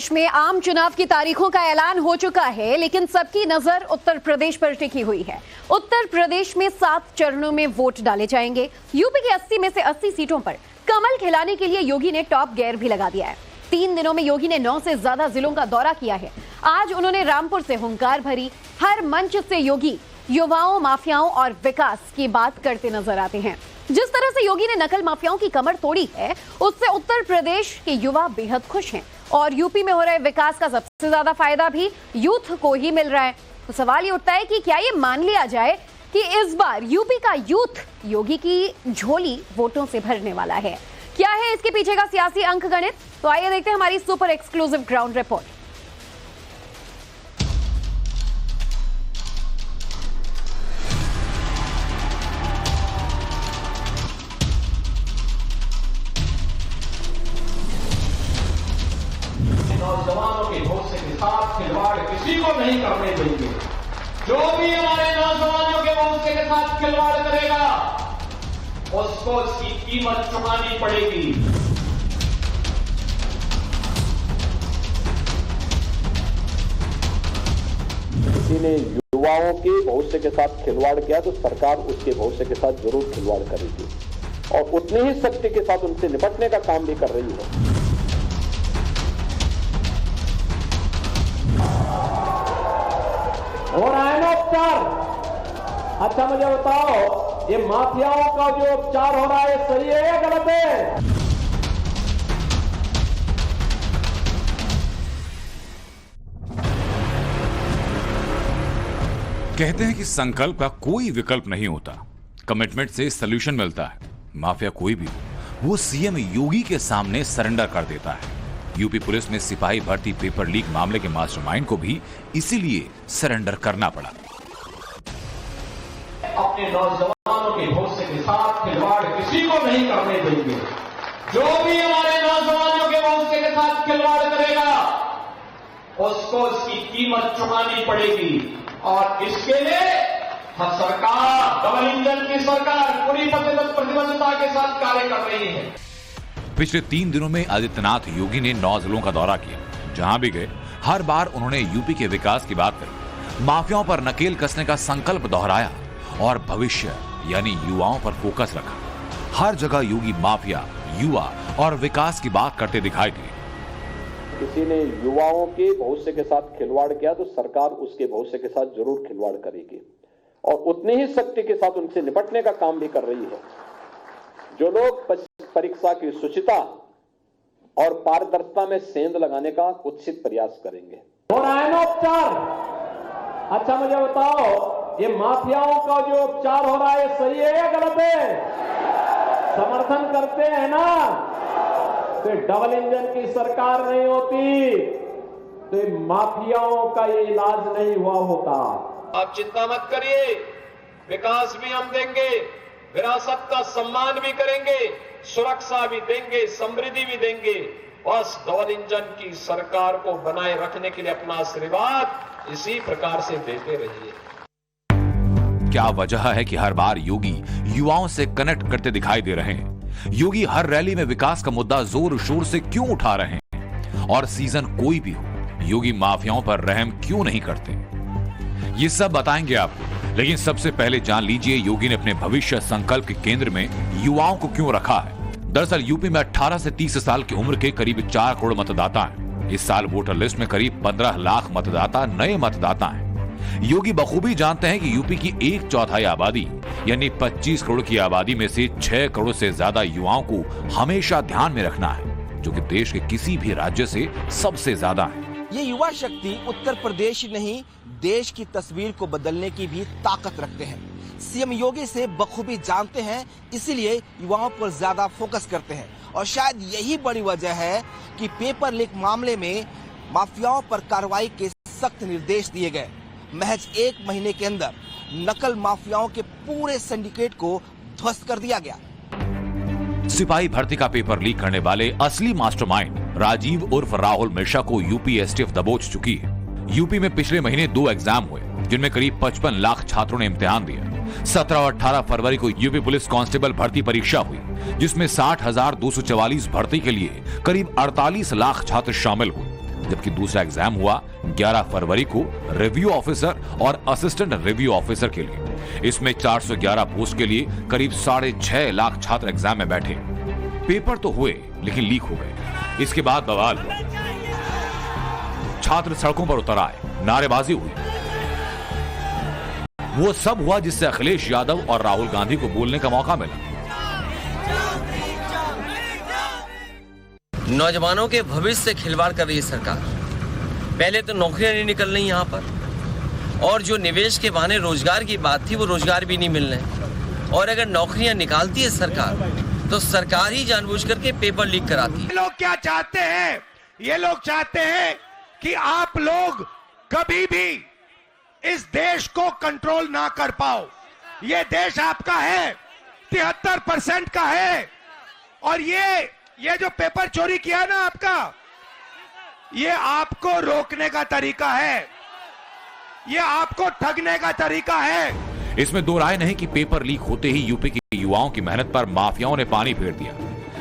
देश में आम चुनाव की तारीखों का ऐलान हो चुका है, लेकिन सबकी नजर उत्तर प्रदेश पर टिकी हुई है। उत्तर प्रदेश में 7 चरणों में वोट डाले जाएंगे। यूपी की 80 में से 80 सीटों पर कमल खिलाने के लिए योगी ने टॉप गियर भी लगा दिया है। 3 दिनों में योगी ने 9 से ज्यादा जिलों का दौरा किया है। आज उन्होंने रामपुर से हुंकार भरी। हर मंच से योगी युवाओं, माफियाओं और विकास की बात करते नजर आते हैं। जिस तरह से योगी ने नकल माफियाओं की कमर तोड़ी है, उससे उत्तर प्रदेश के युवा बेहद खुश हैं और यूपी में हो रहे विकास का सबसे ज्यादा फायदा भी यूथ को ही मिल रहा है। तो सवाल ये उठता है कि क्या ये मान लिया जाए कि इस बार यूपी का यूथ योगी की झोली वोटों से भरने वाला है? क्या है इसके पीछे का सियासी अंकगणित? तो आइए देखते हैं हमारी सुपर एक्सक्लूसिव ग्राउंड रिपोर्ट। नौजवानों के भविष्य के साथ खिलवाड़ किसी को नहीं करने देंगे। जो भी हमारे नौजवानों के भविष्य के साथ खिलवाड़ करेगा, उसको इसकी कीमत चुकानी पड़ेगी। किसी ने युवाओं के भविष्य के साथ खिलवाड़ किया तो सरकार उसके भविष्य के साथ जरूर खिलवाड़ करेगी और उतनी ही शक्ति के साथ उनसे निपटने का काम भी कर रही है। हो रहा है ना उपचार? अच्छा मुझे बताओ, ये माफियाओं का जो उपचार हो रहा है सही है या गलत है? कहते हैं कि संकल्प का कोई विकल्प नहीं होता, कमिटमेंट से सॉल्यूशन मिलता है। माफिया कोई भी हो, वो सीएम योगी के सामने सरेंडर कर देता है। यूपी पुलिस में सिपाही भर्ती पेपर लीक मामले के मास्टरमाइंड को भी इसीलिए सरेंडर करना पड़ा। अपने नौजवानों के भविष्य के साथ खिलवाड़ किसी को नहीं करने देंगे। जो भी हमारे नौजवानों के भविष्य के साथ खिलवाड़ करेगा, उसको इसकी कीमत चुकानी पड़ेगी और इसके लिए सरकार, डबल इंजन की सरकार पूरी प्रतिबद्धता के साथ कार्य कर रही है। पिछले 3 दिनों में आदित्यनाथ योगी ने 9 जिलों का दौरा किया। जहां भी गए, हर बार उन्होंने यूपी के विकास की बात करी, माफियाओं पर नकेल कसने का संकल्प दोहराया और भविष्य यानी युवाओं पर फोकस रखा। हर जगह योगी माफिया, युवा और विकास की बात करते दिखाई दिए। किसी ने युवाओं के भविष्य के साथ खिलवाड़ किया तो सरकार उसके भविष्य के साथ जरूर खिलवाड़ करेगी और उतनी ही शक्ति के साथ उनसे निपटने का काम भी कर रही है। जो लोग परीक्षा की शुचिता और पारदर्शिता में सेंध लगाने का कुत्सित प्रयास करेंगे। हो रहा है ना उपचार? अच्छा मुझे बताओ, ये माफियाओं का जो उपचार हो रहा है सही है या गलत है? समर्थन करते हैं ना? तो डबल इंजन की सरकार नहीं होती तो माफियाओं का ये इलाज नहीं हुआ होता। आप चिंता मत करिए, विकास भी हम देंगे, विरासत का सम्मान भी करेंगे, सुरक्षा भी देंगे, समृद्धि भी देंगे। बस डबल इंजन की सरकार को बनाए रखने के लिए अपना आशीर्वाद इसी प्रकार से देते रहिए। क्या वजह है कि हर बार योगी युवाओं से कनेक्ट करते दिखाई दे रहे हैं? योगी हर रैली में विकास का मुद्दा जोर शोर से क्यों उठा रहे हैं? और सीजन कोई भी हो, योगी माफियाओं पर रहम क्यों नहीं करते? ये सब बताएंगे आपको, लेकिन सबसे पहले जान लीजिए योगी ने अपने भविष्य संकल्प के केंद्र में युवाओं को क्यों रखा है। दरअसल यूपी में 18 से 30 साल की उम्र के करीब 4 करोड़ मतदाता हैं। इस साल वोटर लिस्ट में करीब 15 लाख मतदाता नए मतदाता हैं। योगी बखूबी जानते हैं कि यूपी की 1/4 आबादी यानी 25 करोड़ की आबादी में से 6 करोड़ से ज्यादा युवाओं को हमेशा ध्यान में रखना है, जो कि देश के किसी भी राज्य से सबसे ज्यादा है। ये युवा शक्ति उत्तर प्रदेश ही नहीं, देश की तस्वीर को बदलने की भी ताकत रखते हैं। सीएम योगी से बखूबी जानते हैं, इसीलिए युवाओं पर ज्यादा फोकस करते हैं और शायद यही बड़ी वजह है कि पेपर लीक मामले में माफियाओं पर कार्रवाई के सख्त निर्देश दिए गए। महज 1 महीने के अंदर नकल माफियाओं के पूरे सिंडिकेट को ध्वस्त कर दिया गया। सिपाही भर्ती का पेपर लीक करने वाले असली मास्टरमाइंड राजीव उर्फ राहुल मिश्रा को यूपी एसटीएफ दबोच चुकी है। यूपी में पिछले महीने 2 एग्जाम हुए, जिनमें करीब 55 लाख छात्रों ने इम्तिहान दिया। 17 और 18 फरवरी को यूपी पुलिस कांस्टेबल भर्ती परीक्षा हुई, जिसमें 60,244 भर्ती के लिए करीब 48 लाख छात्र शामिल हुए। जबकि दूसरा एग्जाम हुआ 11 फरवरी को रिव्यू ऑफिसर और असिस्टेंट रिव्यू ऑफिसर के लिए। इसमें 411 पोस्ट के लिए करीब 6.5 लाख छात्र एग्जाम में बैठे। पेपर तो हुए लेकिन लीक हो गए। इसके बाद बवाल हुआ, छात्र सड़कों पर उतर आए, नारेबाजी हुई। वो सब हुआ जिससे अखिलेश यादव और राहुल गांधी को बोलने का मौका मिला। नौजवानों के भविष्य से खिलवाड़ कर रही है सरकार। पहले तो नौकरियां नहीं निकल रही यहाँ पर, और जो निवेश के बहाने रोजगार की बात थी वो रोजगार भी नहीं मिल रहे। और अगर नौकरियां निकालती है सरकार तो सरकार ही जानबूझ करके पेपर लीक कराती है। ये लोग क्या चाहते हैं? ये लोग चाहते हैं कि आप लोग कभी भी इस देश को कंट्रोल ना कर पाओ। ये देश आपका है, 73% का है, और ये जो पेपर चोरी किया ना आपका, ये आपको रोकने का तरीका है, ये आपको ठगने का तरीका है। इसमें दो राय नहीं कि पेपर लीक होते ही यूपी के युवाओं की मेहनत पर माफियाओं ने पानी फेर दिया,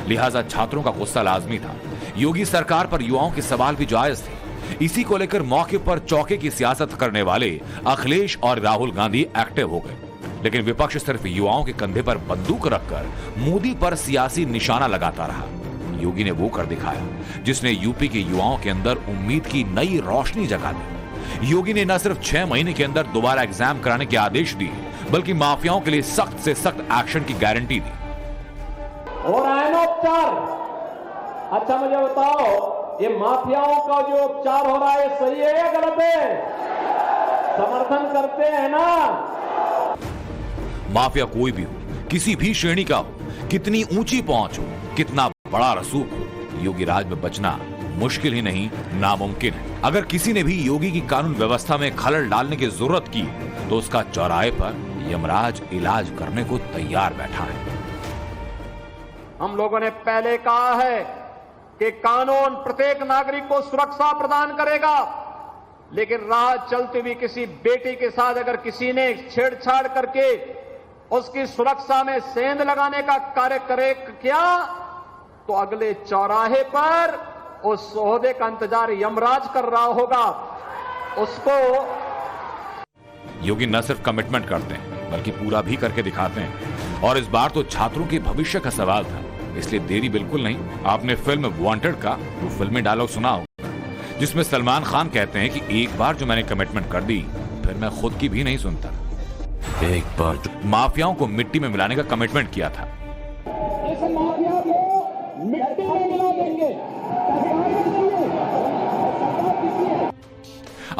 लिहाजा छात्रों का गुस्सा लाजमी था। योगी सरकार पर युवाओं के सवाल भी जायज थे। इसी को लेकर मौके पर चौके की सियासत करने वाले अखिलेश और राहुल गांधी एक्टिव हो गए, लेकिन विपक्ष सिर्फ युवाओं के कंधे पर बंदूक रखकर मोदी पर सियासी निशाना लगाता रहा। योगी ने वो कर दिखाया जिसने यूपी के युवाओं के अंदर उम्मीद की नई रोशनी जगा दी। योगी ने न सिर्फ 6 महीने के अंदर दोबारा एग्जाम कराने के आदेश दिए, बल्कि माफियाओं के लिए सख्त से सख्त एक्शन की गारंटी दी। हो रहा है ना उपचार? अच्छा मुझे बताओ, ये माफियाओं का जो उपचार हो रहा है सही है या गलत है? समर्थन करते हैं ना? माफिया कोई भी हो, किसी भी श्रेणी का हो, कितनी ऊंची पहुंच हो, कितना बड़ा रसूख हो, योगी राज में बचना मुश्किल ही नहीं नामुमकिन है। अगर किसी ने भी योगी की कानून व्यवस्था में खलल डालने की जरूरत की तो उसका चौराहे पर यमराज इलाज करने को तैयार बैठा है। हम लोगों ने पहले कहा है कि कानून प्रत्येक नागरिक को सुरक्षा प्रदान करेगा, लेकिन राह चलती हुई किसी बेटी के साथ अगर किसी ने छेड़छाड़ करके उसकी सुरक्षा में सेंध लगाने का कार्य किया तो अगले चौराहे पर उस ओहदे का इंतजार यमराज कर रहा होगा। उसको योगी न सिर्फ कमिटमेंट करते हैं बल्कि पूरा भी करके दिखाते हैं, और इस बार तो छात्रों के भविष्य का सवाल था, इसलिए देरी बिल्कुल नहीं। आपने फिल्म वांटेड का वो फिल्मी डायलॉग सुना होगा जिसमें सलमान खान कहते हैं कि एक बार जो मैंने कमिटमेंट कर दी फिर मैं खुद की भी नहीं सुनता। एक बार जो माफियाओं को मिट्टी में मिलाने का कमिटमेंट किया था, इस माफिया को मिट्टी में मिला देंगे।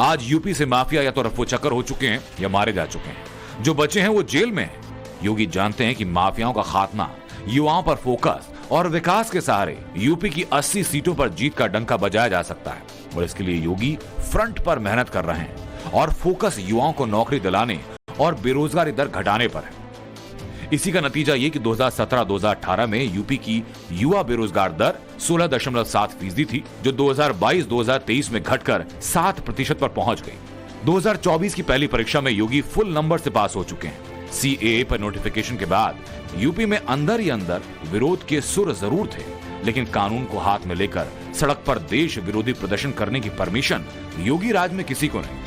आज यूपी से माफिया या तो रफू चक्कर हो चुके हैं या मारे जा चुके हैं। जो बचे हैं वो जेल में हैं। योगी जानते हैं कि माफियाओं का खात्मा, युवाओं पर फोकस और विकास के सहारे यूपी की 80 सीटों पर जीत का डंका बजाया जा सकता है, और इसके लिए योगी फ्रंट पर मेहनत कर रहे हैं और फोकस युवाओं को नौकरी दिलाने और बेरोजगारी दर घटाने पर है। इसी का नतीजा ये कि 2017-2018 में यूपी की युवा बेरोजगार दर 16.7% थी, जो 2022-2023 में घटकर 7% पर पहुंच गई। 2024 की पहली परीक्षा में योगी फुल नंबर से पास हो चुके हैं। सीएए पर नोटिफिकेशन के बाद यूपी में अंदर ही अंदर विरोध के सुर जरूर थे, लेकिन कानून को हाथ में लेकर सड़क पर देश विरोधी प्रदर्शन करने की परमिशन योगी राज में किसी को नहीं।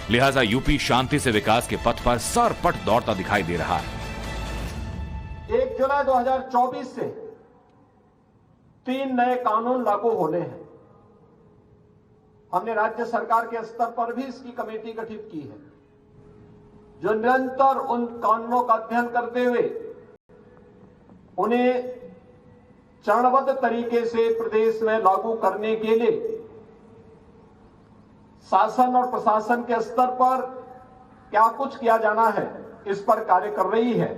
लिहाजा यूपी शांति से विकास के पथ पर सरपट दौड़ता दिखाई दे रहा है। 1 जुलाई 2024 से 3 नए कानून लागू होने हैं। हमने राज्य सरकार के स्तर पर भी इसकी कमेटी गठित की है, जो निरंतर उन कानूनों का अध्ययन करते हुए उन्हें चरणबद्ध तरीके से प्रदेश में लागू करने के लिए शासन और प्रशासन के स्तर पर क्या कुछ किया जाना है, इस पर कार्य कर रही है।